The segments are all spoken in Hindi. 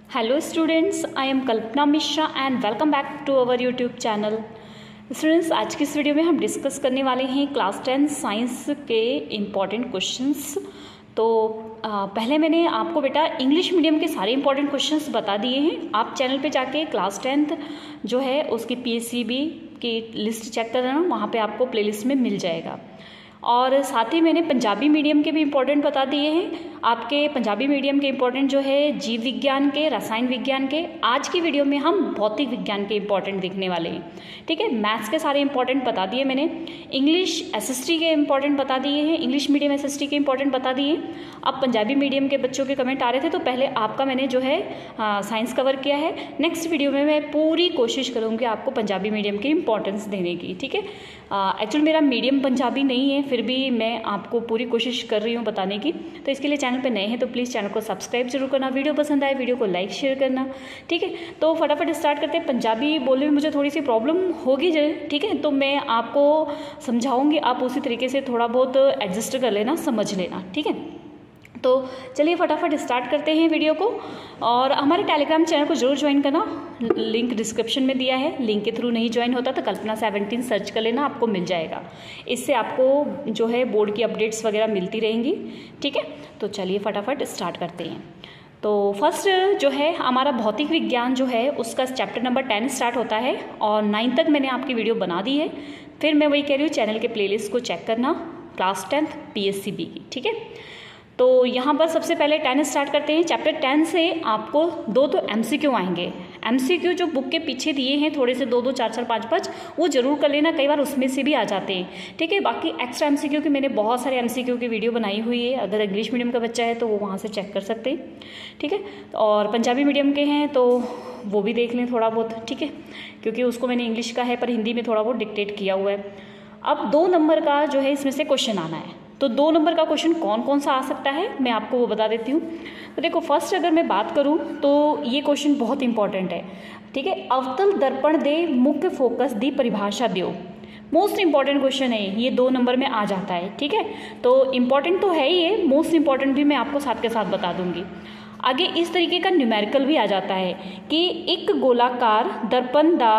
Hello students, I am Kalpana Mishra and welcome back to our YouTube channel. Students, आज की इस वीडियो में हम डिस्कस करने वाले हैं क्लास 10 साइंस के इम्पॉर्टेंट क्वेश्चंस। तो पहले मैंने आपको बेटा इंग्लिश मीडियम के सारे इम्पॉर्टेंट क्वेश्चंस बता दिए हैं। आप चैनल पे जाके क्लास 10th जो है उसकी PSCB की लिस्ट चेक कर लेना, वहाँ पे आपको प्लेलिस्ट में मिल जाएगा। और साथ ही मैंने पंजाबी मीडियम के भी इम्पोर्टेंट बता दिए हैं। आपके पंजाबी मीडियम के इम्पोर्टेंट जो है जीव विज्ञान के, रसायन विज्ञान के। आज की वीडियो में हम भौतिक विज्ञान के इम्पोर्टेंट देखने वाले हैं। ठीक है, मैथ्स के सारे इम्पोर्टेंट बता दिए मैंने। इंग्लिश SST के इम्पोर्टेंट बता दिए हैं, इंग्लिश मीडियम SST के इम्पोर्टेंट बता दिए। अब पंजाबी मीडियम के बच्चों के कमेंट आ रहे थे, तो पहले आपका मैंने जो है साइंस कवर किया है। नेक्स्ट वीडियो में मैं पूरी कोशिश करूँगी आपको पंजाबी मीडियम की इम्पोर्टेंस देने की। ठीक है, एक्चुअल मेरा मीडियम पंजाबी नहीं है, फिर भी मैं आपको पूरी कोशिश कर रही हूँ बताने की। तो इसके लिए चैनल पे नए हैं तो प्लीज़ चैनल को सब्सक्राइब जरूर करना, वीडियो पसंद आए वीडियो को लाइक शेयर करना। ठीक है, तो फटाफट स्टार्ट करते हैं। पंजाबी बोलने में मुझे थोड़ी सी प्रॉब्लम होगी जो, ठीक है, तो मैं आपको समझाऊंगी, आप उसी तरीके से थोड़ा बहुत एडजस्ट कर लेना, समझ लेना। ठीक है, तो चलिए फटाफट स्टार्ट करते हैं वीडियो को। और हमारे टेलीग्राम चैनल को जरूर ज्वाइन करना, लिंक डिस्क्रिप्शन में दिया है। लिंक के थ्रू नहीं ज्वाइन होता तो कल्पना 17 सर्च कर लेना, आपको मिल जाएगा। इससे आपको जो है बोर्ड की अपडेट्स वगैरह मिलती रहेंगी। ठीक है, तो चलिए फटाफट स्टार्ट करते हैं। तो फर्स्ट जो है हमारा भौतिक विज्ञान जो है उसका चैप्टर नंबर 10 स्टार्ट होता है और 9 तक मैंने आपकी वीडियो बना दी है। फिर मैं वही कह रही हूँ, चैनल के प्लेलिस्ट को चेक करना, क्लास 10th PSCB की। ठीक है, तो यहाँ पर सबसे पहले 10 स्टार्ट करते हैं। चैप्टर 10 से आपको दो तो MCQ आएंगे। MCQ जो बुक के पीछे दिए हैं थोड़े से 2-2, 4-4, 5-5 वो जरूर कर लेना, कई बार उसमें से भी आ जाते हैं। ठीक है, बाकी एक्स्ट्रा MCQ की मैंने बहुत सारे MCQ की वीडियो बनाई हुई है। अगर इंग्लिश मीडियम का बच्चा है तो वो वहाँ से चेक कर सकते हैं। ठीक है, और पंजाबी मीडियम के हैं तो वो भी देख लें थोड़ा बहुत। ठीक है, क्योंकि उसको मैंने इंग्लिश का है पर हिंदी में थोड़ा बहुत डिक्टेट किया हुआ है। अब 2 नंबर का जो है इसमें से क्वेश्चन आना है। तो 2 नंबर का क्वेश्चन कौन कौन सा आ सकता है मैं आपको वो बता देती हूँ। तो देखो, फर्स्ट अगर मैं बात करूँ तो ये क्वेश्चन बहुत इंपॉर्टेंट है। ठीक है, अवतल दर्पण दे मुख्य फोकस दी परिभाषा दो। मोस्ट इंपॉर्टेंट क्वेश्चन है ये, 2 नंबर में आ जाता है। ठीक है, तो इम्पॉर्टेंट तो है ही है, मोस्ट इंपॉर्टेंट भी मैं आपको साथ के साथ बता दूंगी। आगे इस तरीके का न्यूमेरिकल भी आ जाता है कि एक गोलाकार दर्पण दा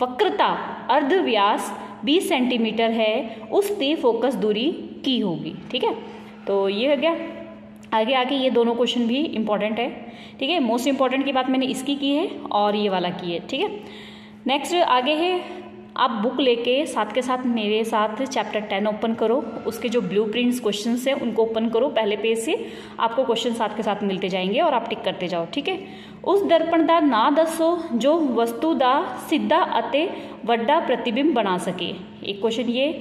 वक्रता अर्ध व्यास 20 सेंटीमीटर है, उस दी फोकस दूरी की होगी। ठीक है, तो ये हो गया। आगे ये दोनों क्वेश्चन भी इंपॉर्टेंट है। ठीक है, मोस्ट इंपॉर्टेंट की बात मैंने इसकी की है और ये वाला की है। ठीक है, नेक्स्ट आगे है, आप बुक लेके साथ के साथ मेरे साथ चैप्टर 10 ओपन करो। उसके जो ब्लूप्रिंट्स क्वेश्चंस हैं उनको ओपन करो पहले पेज से, आपको क्वेश्चन साथ के साथ मिलते जाएंगे और आप टिक करते जाओ। ठीक है, उस दर्पण का ना दसो जो वस्तु का सीधा अते वड्डा प्रतिबिंब बना सके। एक क्वेश्चन ये।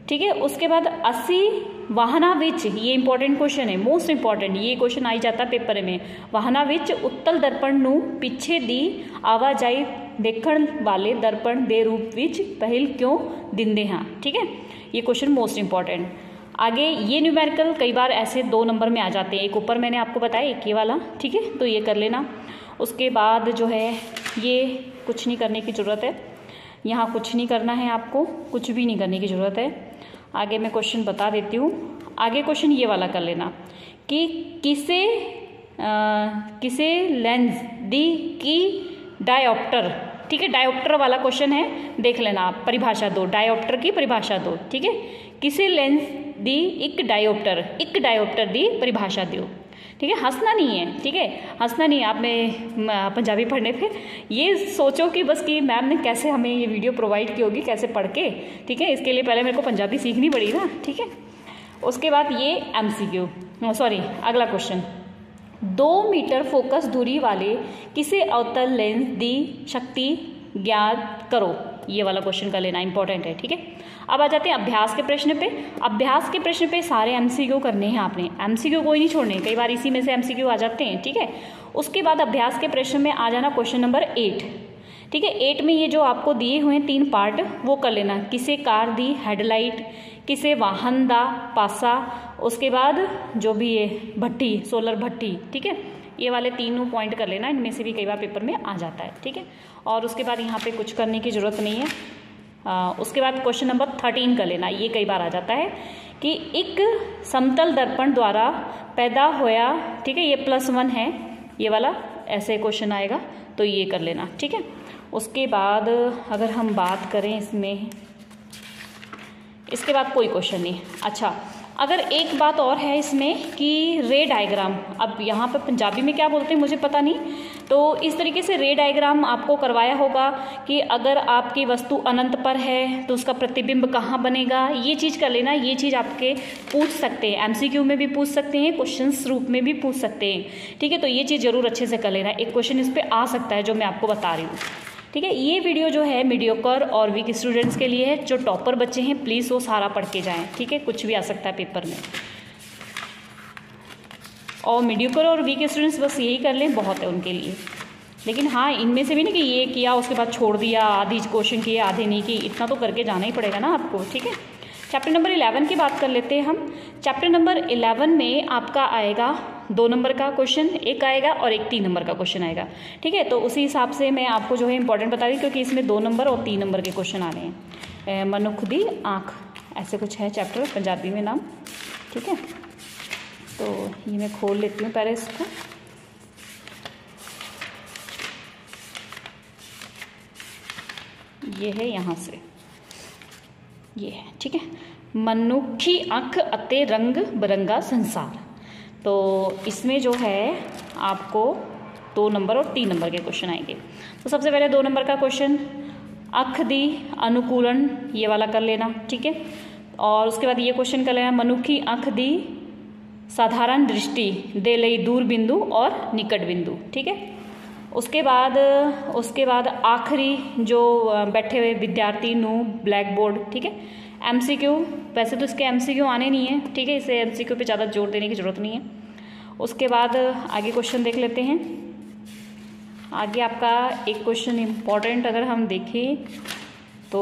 ठीक है, उसके बाद 80 वाहना विच, ये इंपॉर्टेंट क्वेश्चन है, मोस्ट इंपॉर्टेंट, ये क्वेश्चन आई जाता पेपर में। वाहना विच उत्तल दर्पण नू पिछे दी आवाजाई देखण वाले दर्पण दे रूप विच पहल क्यों दिंदे हाँ। ठीक है, ये क्वेश्चन मोस्ट इंपॉर्टेंट। आगे ये न्यूमेरिकल कई बार ऐसे 2 नंबर में आ जाते हैं। एक ऊपर मैंने आपको बताया, एक ये वाला। ठीक है, तो ये कर लेना। उसके बाद जो है ये कुछ नहीं करने की ज़रूरत है, यहाँ कुछ नहीं करना है, आपको कुछ भी नहीं करने की ज़रूरत है। आगे मैं क्वेश्चन बता देती हूँ। आगे क्वेश्चन ये वाला कर लेना कि किसे लेंस दी की डायोप्टर। ठीक है, डायोप्टर वाला क्वेश्चन है, देख लेना आप। परिभाषा दो, डायोप्टर की परिभाषा दो। ठीक है, किसे लेंस दी एक डायोप्टर दी परिभाषा दो। ठीक है, हंसना नहीं है। ठीक है, हंसना नहीं है। आपने पंजाबी पढ़ने पे ये सोचो कि बस कि मैम ने कैसे हमें ये वीडियो प्रोवाइड की होगी, कैसे पढ़ के। ठीक है, इसके लिए पहले मेरे को पंजाबी सीखनी पड़ी ना। ठीक है, उसके बाद ये MCQ, अगला क्वेश्चन, 2 मीटर फोकस दूरी वाले किसे अवतल लेंस दी शक्ति ज्ञात करो। ये वाला क्वेश्चन कर लेना, इंपॉर्टेंट है। ठीक है, अब आ जाते हैं अभ्यास के प्रश्न पे। अभ्यास के प्रश्न पे सारे MCQ करने हैं आपने, MCQ कोई नहीं छोड़ने, कई बार इसी में से MCQ आ जाते हैं। ठीक है, उसके बाद अभ्यास के प्रश्न में आ जाना क्वेश्चन नंबर 8। ठीक है, 8 में ये जो आपको दिए हुए हैं 3 पार्ट वो कर लेना। किसे कार दी हेडलाइट, किसे वाहन दा पासा, उसके बाद जो भी ये भट्टी, सोलर भट्टी। ठीक है, ये वाले 3 पॉइंट कर लेना, इनमें से भी कई बार पेपर में आ जाता है। ठीक है, और उसके बाद यहाँ पे कुछ करने की ज़रूरत नहीं है। उसके बाद क्वेश्चन नंबर 13 कर लेना, ये कई बार आ जाता है कि एक समतल दर्पण द्वारा पैदा होया। ठीक है, ये +1 है, ये वाला ऐसे क्वेश्चन आएगा तो ये कर लेना, ठीक है। उसके बाद अगर हम बात करें इसके बाद कोई क्वेश्चन नहीं। अच्छा, अगर एक बात और है इसमें कि रे डायग्राम, अब यहाँ पर पंजाबी में क्या बोलते हैं मुझे पता नहीं, तो इस तरीके से रे डायग्राम आपको करवाया होगा कि अगर आपकी वस्तु अनंत पर है तो उसका प्रतिबिंब कहाँ बनेगा, ये चीज़ कर लेना। ये चीज़ आपके पूछ सकते हैं, एमसीक्यू में भी पूछ सकते हैं, क्वेश्चंस रूप में भी पूछ सकते हैं, ठीक है। तो ये चीज़ जरूर अच्छे से कर लेना, एक क्वेश्चन इस पर आ सकता है जो मैं आपको बता रही हूँ, ठीक है। ये वीडियो जो है मीडियोकर और वीक स्टूडेंट्स के लिए है। जो टॉपर बच्चे हैं प्लीज़ वो सारा पढ़ के जाएं, ठीक है, कुछ भी आ सकता है पेपर में। और मीडियोकर और वीक स्टूडेंट्स बस यही कर लें, बहुत है उनके लिए। लेकिन हाँ, इनमें से भी नहीं कि ये किया उसके बाद छोड़ दिया, आधी क्वेश्चन किए आधे नहीं किए, इतना तो करके जाना ही पड़ेगा ना आपको, ठीक है। चैप्टर नंबर 11 की बात कर लेते हैं हम। चैप्टर नंबर 11 में आपका आएगा 2 नंबर का क्वेश्चन एक आएगा और एक 3 नंबर का क्वेश्चन आएगा, ठीक है। तो उसी हिसाब से मैं आपको जो है इंपॉर्टेंट बता रही हूँ, क्योंकि इसमें 2 नंबर और 3 नंबर के क्वेश्चन आ रहे हैं। मनुख दी आँख, ऐसे कुछ है चैप्टर, पंजाबी में नाम, ठीक है। तो ये मैं खोल लेती हूँ पहले इसको। ये है यहाँ से, ये है, ठीक है। मनुखी आँख अते रंग बिरंगा संसार। तो इसमें जो है आपको 2 नंबर और 3 नंबर के क्वेश्चन आएंगे। तो सबसे पहले 2 नंबर का क्वेश्चन, अख दी अनुकूलन, ये वाला कर लेना, ठीक है। और उसके बाद ये क्वेश्चन कर लेना, मनुखी आँख दी साधारण दृष्टि दे लई दूर बिंदु और निकट बिंदु, ठीक है। उसके बाद आखिरी जो बैठे हुए विद्यार्थी नु ब्लैक बोर्ड, ठीक है। एमसीक्यू, वैसे तो इसके एमसीक्यू आने नहीं है, ठीक है, इसे एमसीक्यू पे ज़्यादा जोर देने की ज़रूरत नहीं है। उसके बाद आगे क्वेश्चन देख लेते हैं। आगे आपका एक क्वेश्चन इम्पॉर्टेंट अगर हम देखें तो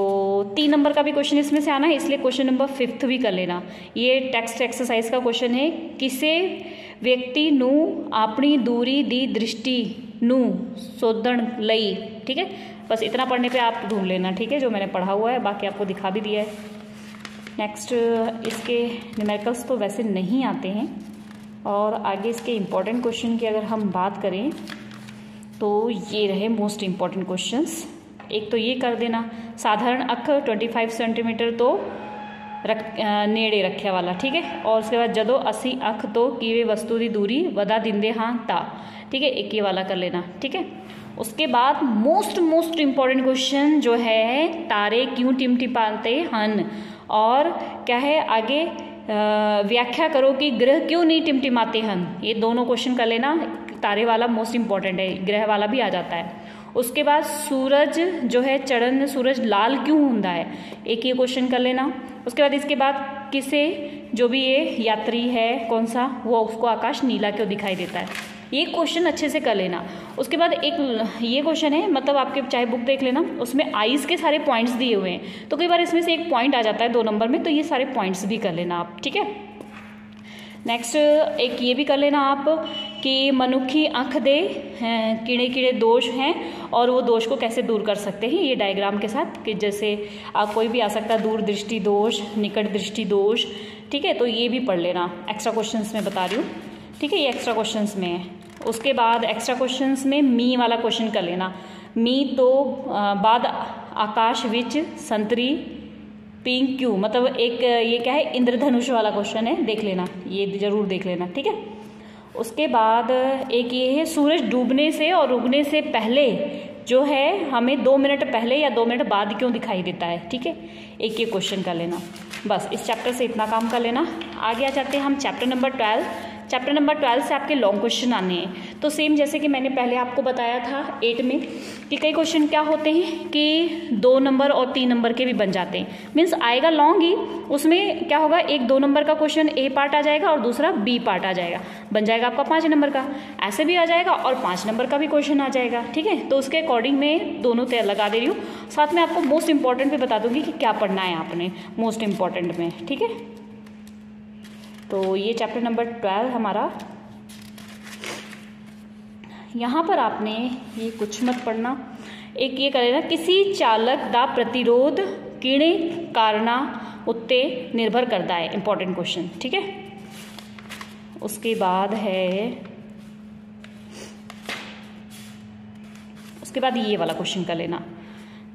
3 नंबर का भी क्वेश्चन इसमें से आना है, इसलिए क्वेश्चन नंबर 5 भी कर लेना। ये टेक्स्ट एक्सरसाइज का क्वेश्चन है, किसे व्यक्ति नू अपनी दूरी दी दृष्टि नू सोधन लई, ठीक है। बस इतना पढ़ने पे आप ढूंढ लेना, ठीक है, जो मैंने पढ़ा हुआ है, बाकी आपको दिखा भी दिया है। नेक्स्ट, इसके न्यूमेरिकल्स तो वैसे नहीं आते हैं। और आगे इसके इम्पॉर्टेंट क्वेश्चन की अगर हम बात करें तो ये रहे मोस्ट इम्पॉर्टेंट क्वेश्चंस। एक तो ये कर देना, साधारण अख 25 सेंटीमीटर तो नेड़े रखे वाला, ठीक है। और उसके बाद जदों असी अख तो कीवे वस्तु की दूरी वधा दिंदे हाँ ता, ठीक है, एक ये वाला कर लेना, ठीक है। उसके बाद मोस्ट इम्पॉर्टेंट क्वेश्चन जो है, तारे क्यों टिमटिमाते हन, और क्या है आगे, व्याख्या करो कि ग्रह क्यों नहीं टिमटिमाते हन। ये दोनों क्वेश्चन कर लेना, तारे वाला मोस्ट इम्पॉर्टेंट है, ग्रह वाला भी आ जाता है। उसके बाद सूरज जो है चढ़न सूरज लाल क्यों होता है, एक ये क्वेश्चन कर लेना। उसके बाद इसके बाद किसे जो भी ये यात्री है कौन सा, वो उसको आकाश नीला क्यों दिखाई देता है, ये क्वेश्चन अच्छे से कर लेना। उसके बाद एक ये क्वेश्चन है, मतलब आपके चाहे बुक देख लेना, उसमें आइस के सारे पॉइंट्स दिए हुए हैं, तो कई बार इसमें से एक पॉइंट आ जाता है 2 नंबर में, तो ये सारे पॉइंट्स भी कर लेना आप, ठीक है। नेक्स्ट एक ये भी कर लेना आप कि मनुखी आँख दे कीड़े कीड़े दोष हैं और वो दोष को कैसे दूर कर सकते हैं, ये डायग्राम के साथ, कि जैसे आप कोई भी आ सकता है, दूर दृष्टि दोष, निकट दृष्टि दोष, ठीक है। तो ये भी पढ़ लेना, एक्स्ट्रा क्वेश्चंस में बता रही हूँ, ठीक है, ये एक्स्ट्रा क्वेश्चंस में है। उसके बाद एक्स्ट्रा क्वेश्चंस में मी वाला क्वेश्चन कर लेना। मी तो बाद आकाश विच संतरी पिंक क्यों, मतलब एक ये क्या है, इंद्रधनुष वाला क्वेश्चन है, देख लेना, ये जरूर देख लेना, ठीक है। उसके बाद एक ये है, सूरज डूबने से और उगने से पहले जो है हमें 2 मिनट पहले या 2 मिनट बाद क्यों दिखाई देता है, ठीक है, एक ये क्वेश्चन कर लेना। बस इस चैप्टर से इतना काम कर लेना। आगे आ जाते हैं हम चैप्टर नंबर 12। चैप्टर नंबर 12 से आपके लॉन्ग क्वेश्चन आने हैं। तो सेम जैसे कि मैंने पहले आपको बताया था 8 में कि कई क्वेश्चन क्या होते हैं कि 2 नंबर और 3 नंबर के भी बन जाते हैं, मीन्स आएगा लॉन्ग ही, उसमें क्या होगा, एक 2 नंबर का क्वेश्चन ए पार्ट आ जाएगा और दूसरा बी पार्ट आ जाएगा, बन जाएगा आपका 5 नंबर का, ऐसे भी आ जाएगा और 5 नंबर का भी क्वेश्चन आ जाएगा, ठीक है। तो उसके अकॉर्डिंग मैं दोनों तय लगा दे रही हूँ, साथ में आपको मोस्ट इंपॉर्टेंट भी बता दूंगी कि क्या पढ़ना है आपने मोस्ट इंपॉर्टेंट में, ठीक है। तो ये चैप्टर नंबर 12 हमारा, यहाँ पर आपने ये कुछ मत पढ़ना, एक ये कर लेना, किसी चालक दा प्रतिरोध किणे कारणा उत्ते निर्भर करता है, इंपॉर्टेंट क्वेश्चन, ठीक है। उसके बाद है उसके बाद ये वाला क्वेश्चन कर लेना,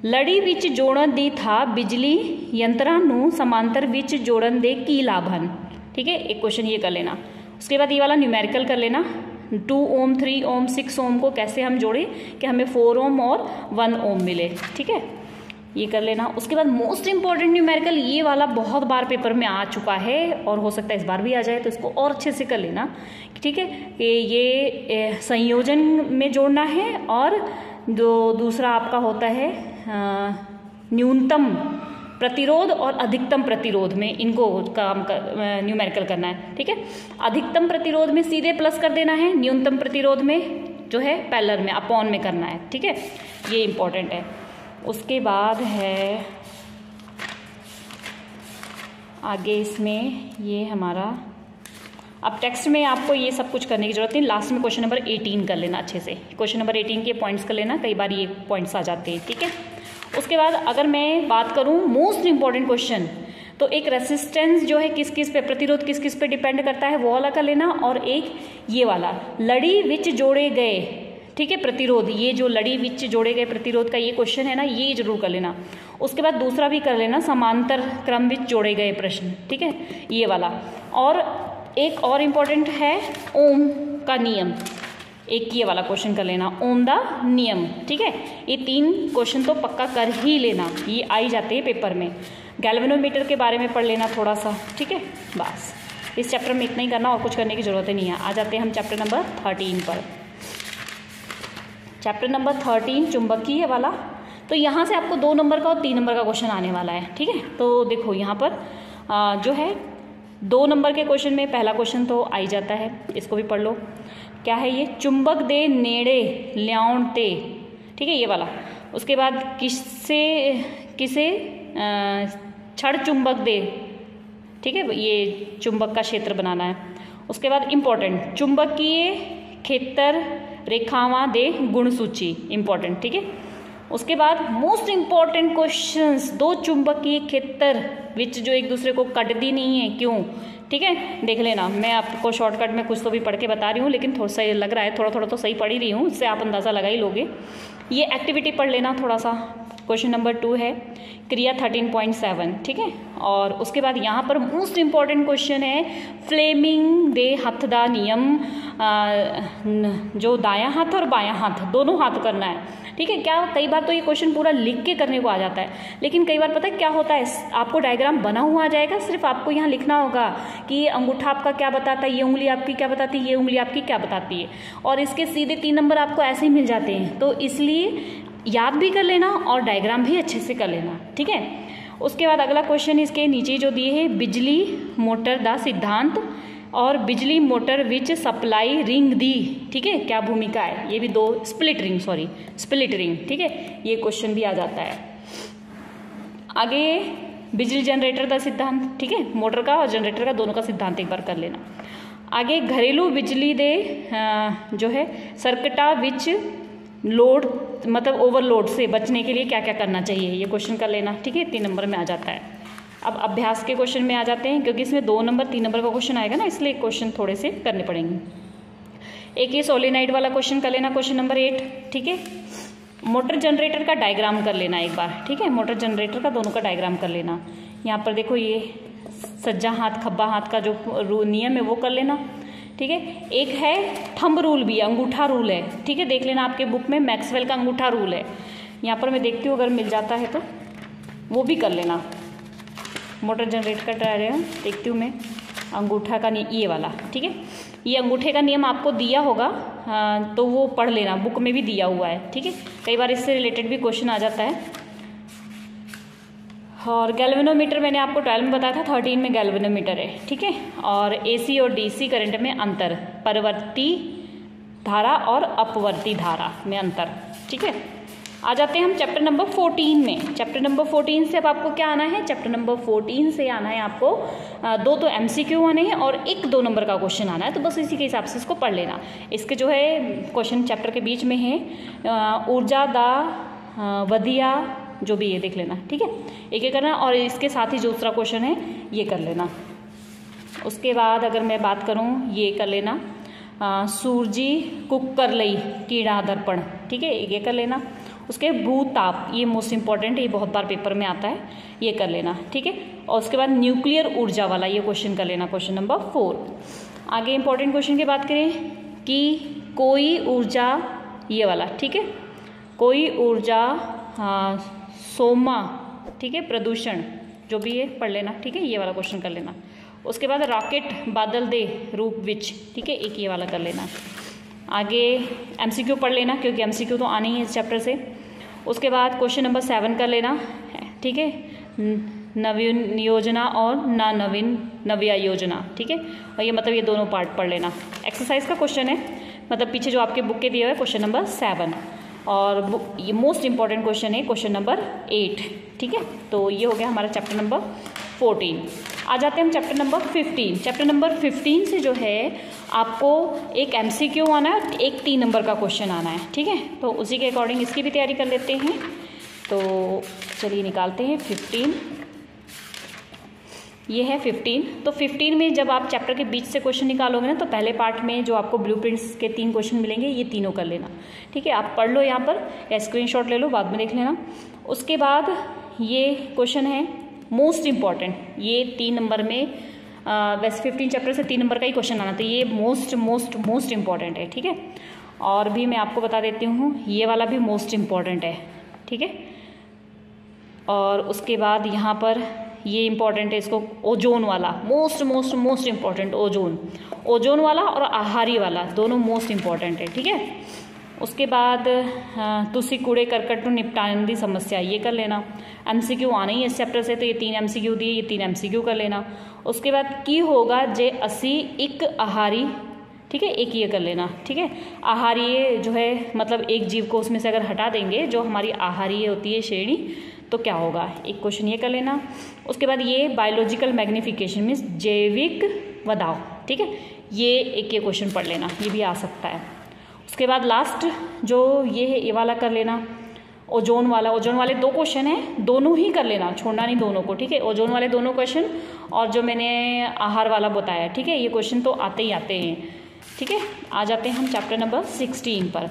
लड़ी विच जोड़न दी था बिजली यंत्रां नूं समांतर विच जोड़न दे की लाभ हन। ठीक है, एक क्वेश्चन ये कर लेना। उसके बाद ये वाला न्यूमेरिकल कर लेना, 2 ओम 3 ओम 6 ओम को कैसे हम जोड़ें कि हमें 4 ओम और 1 ओम मिले। ठीक है, ये कर लेना। उसके बाद मोस्ट इंपॉर्टेंट न्यूमेरिकल, ये वाला बहुत बार पेपर में आ चुका है और हो सकता है इस बार भी आ जाए, तो इसको और अच्छे से कर लेना। ठीक है, कि ये संयोजन में जोड़ना है और जो दूसरा आपका होता है न्यूनतम प्रतिरोध और अधिकतम प्रतिरोध में इनको काम न्यूमेरिकल करना है। ठीक है, अधिकतम प्रतिरोध में सीधे प्लस कर देना है, न्यूनतम प्रतिरोध में जो है पैरेलल में अपॉन में करना है। ठीक है, ये इंपॉर्टेंट है। उसके बाद है आगे इसमें ये हमारा, अब टेक्स्ट में आपको ये सब कुछ करने की जरूरत नहीं, लास्ट में क्वेश्चन नंबर 18 कर लेना अच्छे से। क्वेश्चन नंबर 18 के पॉइंट्स कर लेना, कई बार ये पॉइंट्स आ जाते हैं। ठीक है, उसके बाद अगर मैं बात करूं मोस्ट इंपॉर्टेंट क्वेश्चन, तो एक रेसिस्टेंस जो है किस किस पे, प्रतिरोध किस किस पे डिपेंड करता है, वो वाला कर लेना। और एक ये वाला लड़ी विच जोड़े गए, ठीक है, प्रतिरोध, ये जो लड़ी विच जोड़े गए प्रतिरोध का ये क्वेश्चन है ना, ये जरूर कर लेना। उसके बाद दूसरा भी कर लेना, समांतर क्रम विच जोड़े गए प्रश्न। ठीक है, ये वाला। और एक और इम्पॉर्टेंट है ओम का नियम, एक ये वाला क्वेश्चन कर लेना, ओम द नियम। ठीक है, ये 3 क्वेश्चन तो पक्का कर ही लेना, ये आ ही जाते हैं पेपर में। गैल्वेनोमीटर के बारे में पढ़ लेना थोड़ा सा। ठीक है, बस इस चैप्टर में इतना ही करना, और कुछ करने की जरूरत ही नहीं है। आ जाते हैं हम चैप्टर नंबर 13 पर। चैप्टर नंबर 13 चुंबकीय वाला, तो यहाँ से आपको 2 नंबर का और 3 नंबर का क्वेश्चन आने वाला है। ठीक है, तो देखो यहाँ पर जो है 2 नंबर के क्वेश्चन में पहला क्वेश्चन तो आ ही जाता है, इसको भी पढ़ लो। क्या है ये, चुंबक दे नेड़े ल्याउण ते। ठीक है, ये वाला। उसके बाद किसे छड़ चुंबक दे। ठीक है, ये चुंबक का क्षेत्र बनाना है। उसके बाद इंपॉर्टेंट, चुंबकीय खेतर रेखावां दे गुण सूची, इंपॉर्टेंट। ठीक है, उसके बाद मोस्ट इंपॉर्टेंट क्वेश्चंस, 2 चुंबकीय खेतर विच जो एक दूसरे को कटती नहीं है, क्यों। ठीक है, देख लेना, मैं आपको शॉर्टकट में कुछ तो भी पढ़ के बता रही हूँ, लेकिन थोड़ा सा लग रहा है, थोड़ा थोड़ा तो सही पढ़ ही रही हूँ, इससे आप अंदाज़ा लगा ही लोगे। ये एक्टिविटी पढ़ लेना थोड़ा सा। क्वेश्चन नंबर 2 है क्रिया 13.7। ठीक है, और उसके बाद यहाँ पर मोस्ट इंपॉर्टेंट क्वेश्चन है फ्लेमिंग दे हथ दा नियम, जो दायां हाथ और बायां हाथ दोनों हाथ करना है। ठीक है, क्या कई बार तो ये क्वेश्चन पूरा लिख के करने को आ जाता है, लेकिन कई बार पता है क्या होता है, आपको डायग्राम बना हुआ आ जाएगा, सिर्फ आपको यहाँ लिखना होगा कि ये अंगूठा आपका क्या बताता है, ये उंगली आपकी क्या बताती है, ये उंगली आपकी क्या बताती है, और इसके सीधे 3 नंबर आपको ऐसे ही मिल जाते हैं। तो इसलिए याद भी कर लेना और डायग्राम भी अच्छे से कर लेना। ठीक है, उसके बाद अगला क्वेश्चन इसके नीचे जो दिए है, बिजली मोटर दा सिद्धांत और बिजली मोटर विच सप्लाई रिंग दी। ठीक है, क्या भूमिका है, ये भी 2 स्प्लिट रिंग। ठीक है, ये क्वेश्चन भी आ जाता है। आगे बिजली जनरेटर का सिद्धांत। ठीक है, मोटर का और जनरेटर का दोनों का सिद्धांत एक बार कर लेना। आगे घरेलू बिजली दे जो है सर्किटा विच लोड, मतलब ओवरलोड से बचने के लिए क्या क्या करना चाहिए, ये क्वेश्चन कर लेना। ठीक है, 3 नंबर में आ जाता है। अब अभ्यास के क्वेश्चन में आ जाते हैं, क्योंकि इसमें 2 नंबर 3 नंबर का क्वेश्चन आएगा ना, इसलिए क्वेश्चन थोड़े से करने पड़ेंगे। एक ये सोलेनाइड वाला क्वेश्चन कर लेना, क्वेश्चन नंबर 8। ठीक है, मोटर जनरेटर का डायग्राम कर लेना एक बार। ठीक है, मोटर जनरेटर का दोनों का डायग्राम कर लेना। यहाँ पर देखो ये सज्जा हाथ खब्बा हाथ का जो नियम है वो कर लेना। ठीक है, एक है थंब रूल भी, अंगूठा रूल है। ठीक है, देख लेना आपके बुक में मैक्सवेल का अंगूठा रूल है, यहाँ पर मैं देखती हूँ अगर मिल जाता है तो वो भी कर लेना। मोटर जनरेटर का डायग्राम देखती हूँ मैं, अंगूठा का ये वाला। ठीक है, ये अंगूठे का नियम आपको दिया होगा, तो वो पढ़ लेना, बुक में भी दिया हुआ है। ठीक है, कई बार इससे रिलेटेड भी क्वेश्चन आ जाता है। और गैल्वेनोमीटर मैंने आपको 12 में बताया था, 13 में गैल्वेनोमीटर है। ठीक है, और एसी और डीसी करंट में अंतर, परिवर्ती धारा और अपवर्ती धारा में अंतर। ठीक है, आ जाते हैं हम चैप्टर नंबर 14 में। चैप्टर नंबर 14 से अब आपको क्या आना है, चैप्टर नंबर 14 से आना है आपको 2 तो MCQ आने हैं और 1 2 नंबर का क्वेश्चन आना है, तो बस इसी के हिसाब से इसको पढ़ लेना। इसके जो है क्वेश्चन चैप्टर के बीच में है ऊर्जा दा वधिया, जो भी ये देख लेना। ठीक है, एक एक करना, और इसके साथ ही जो दूसरा क्वेश्चन है ये कर लेना। उसके बाद अगर मैं बात करूँ, ये कर लेना सूरजी कुकर लई कीड़ा दर्पण, ठीक है, ये कर लेना। उसके भूताप, ये मोस्ट इंपॉर्टेंट, ये बहुत बार पेपर में आता है, ये कर लेना, ठीक है। और उसके बाद न्यूक्लियर ऊर्जा वाला ये क्वेश्चन कर लेना, क्वेश्चन नंबर 4। आगे इंपॉर्टेंट क्वेश्चन की बात करें कि कोई ऊर्जा, ये वाला, ठीक है, कोई ऊर्जा सोमा, ठीक है, प्रदूषण जो भी है पढ़ लेना, ठीक है, ये वाला क्वेश्चन कर लेना। उसके बाद रॉकेट बादल दे रूप विच, ठीक है, एक ये वाला कर लेना। आगे एमसीक्यू पढ़ लेना क्योंकि एमसीक्यू तो आने ही है इस चैप्टर से। उसके बाद क्वेश्चन नंबर 7 कर लेना, ठीक है, नवीन योजना और नव्या योजना, ठीक है, और ये मतलब ये दोनों पार्ट पढ़ लेना। एक्सरसाइज का क्वेश्चन है, मतलब पीछे जो आपके बुक के दिए हुए है, क्वेश्चन नंबर 7, और ये मोस्ट इंपॉर्टेंट क्वेश्चन है क्वेश्चन नंबर 8, ठीक है। तो ये हो गया हमारा चैप्टर नंबर 14। आ जाते हैं हम चैप्टर नंबर 15। चैप्टर नंबर 15 से जो है आपको एक एमसीक्यू आना है और एक 3 नंबर का क्वेश्चन आना है, ठीक है। तो उसी के अकॉर्डिंग इसकी भी तैयारी कर लेते हैं। तो चलिए निकालते हैं 15, ये है 15। तो 15 में जब आप चैप्टर के बीच से क्वेश्चन निकालोगे ना, तो पहले पार्ट में जो आपको ब्लूप्रिंट्स के 3 क्वेश्चन मिलेंगे, ये तीनों कर लेना, ठीक है। आप पढ़ लो यहाँ पर या स्क्रीनशॉट ले लो, बाद में देख लेना। उसके बाद ये क्वेश्चन है मोस्ट इम्पॉर्टेंट, ये 3 नंबर में, वैसे 15 चैप्टर से 3 नंबर का ही क्वेश्चन आना, तो ये मोस्ट इम्पॉर्टेंट है, ठीक है। और भी मैं आपको बता देती हूँ, ये वाला भी मोस्ट इम्पॉर्टेंट है, ठीक है। और उसके बाद यहाँ पर ये इम्पॉर्टेंट है, इसको ओजोन वाला मोस्ट इम्पॉर्टेंट, ओजोन वाला और आहारी वाला दोनों मोस्ट इम्पॉर्टेंट है, ठीक है। उसके बाद तुसी कूड़े करकट निपटाने की समस्या, ये कर लेना। एमसीक्यू आना ही है इस चैप्टर से, तो ये 3 एमसीक्यू दिए, ये 3 एमसीक्यू कर लेना। उसके बाद की होगा जे असी एक आहारी, ठीक है, एक ये कर लेना, ठीक है। आहारीय जो है मतलब एक जीव को उसमें से अगर हटा देंगे, जो हमारी आहारीय होती है श्रेणी, तो क्या होगा, एक क्वेश्चन ये कर लेना। उसके बाद ये बायोलॉजिकल मैग्निफिकेशन मीन्स जैविक वधाव, ठीक है, ये एक ये क्वेश्चन पढ़ लेना, ये भी आ सकता है। उसके बाद लास्ट जो ये वाला कर लेना, ओजोन वाले 2 क्वेश्चन हैं, दोनों ही कर लेना, छोड़ना नहीं दोनों को, ठीक है। ओजोन वाले दोनों क्वेश्चन और जो मैंने आहार वाला बताया, ठीक है, ये क्वेश्चन तो आते ही आते हैं, ठीक है। आ जाते हैं हम चैप्टर नंबर 16 पर।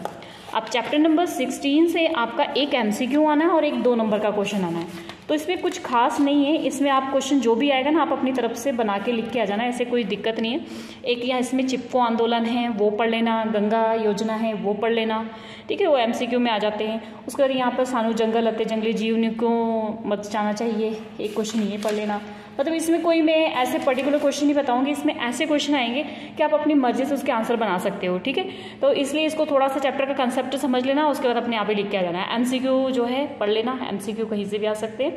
अब चैप्टर नंबर 16 से आपका एक एमसीक्यू आना है और एक 2 नंबर का क्वेश्चन आना है। तो इसमें कुछ खास नहीं है, इसमें आप क्वेश्चन जो भी आएगा ना, आप अपनी तरफ से बना के लिख के आ जाना, ऐसे कोई दिक्कत नहीं है। एक यहाँ इसमें चिपको आंदोलन है, वो पढ़ लेना, गंगा योजना है, वो पढ़ लेना, ठीक है, वो एमसीक्यू में आ जाते हैं। उसके बाद यहाँ पर सानू जंगल अते जंगली जीव को बचाना चाहिए, एक क्वेश्चन ये पढ़ लेना। मतलब इसमें कोई मैं ऐसे पर्टिकुलर क्वेश्चन नहीं बताऊंगी, इसमें ऐसे क्वेश्चन आएंगे कि आप अपनी मर्जी से उसके आंसर बना सकते हो, ठीक है। तो इसलिए इसको थोड़ा सा चैप्टर का कंसेप्ट समझ लेना, उसके बाद अपने आप ही लिख के आ जाना है। एमसीक्यू जो है पढ़ लेना, एमसीक्यू कहीं से भी आ सकते हैं,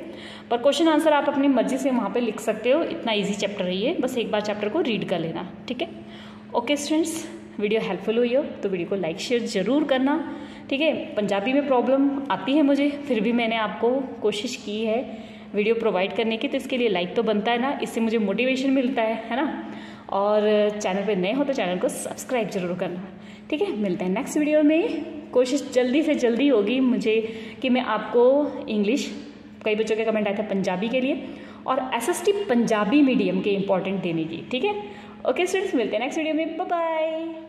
पर क्वेश्चन आंसर आप अपनी मर्जी से वहाँ पे लिख सकते हो। इतना ईजी चैप्टर है ये, बस एक बार चैप्टर को रीड कर लेना, ठीक है। ओके स्टूडेंट्स, वीडियो हेल्पफुल हुई हो तो वीडियो को लाइक शेयर ज़रूर करना, ठीक है। पंजाबी में प्रॉब्लम आती है मुझे, फिर भी मैंने आपको कोशिश की है वीडियो प्रोवाइड करने की, तो इसके लिए लाइक तो बनता है ना, इससे मुझे मोटिवेशन मिलता है ना। और चैनल पे नए हो तो चैनल को सब्सक्राइब जरूर करना, ठीक है। मिलते हैं नेक्स्ट वीडियो में। कोशिश जल्दी से जल्दी होगी मुझे कि मैं आपको इंग्लिश, कई बच्चों के कमेंट आए थे पंजाबी के लिए, और एसएसटी पंजाबी मीडियम के इंपॉर्टेंट देने की, ठीक है। ओके स्टूडेंट्स, मिलते हैं नेक्स्ट वीडियो में, बाय बाय।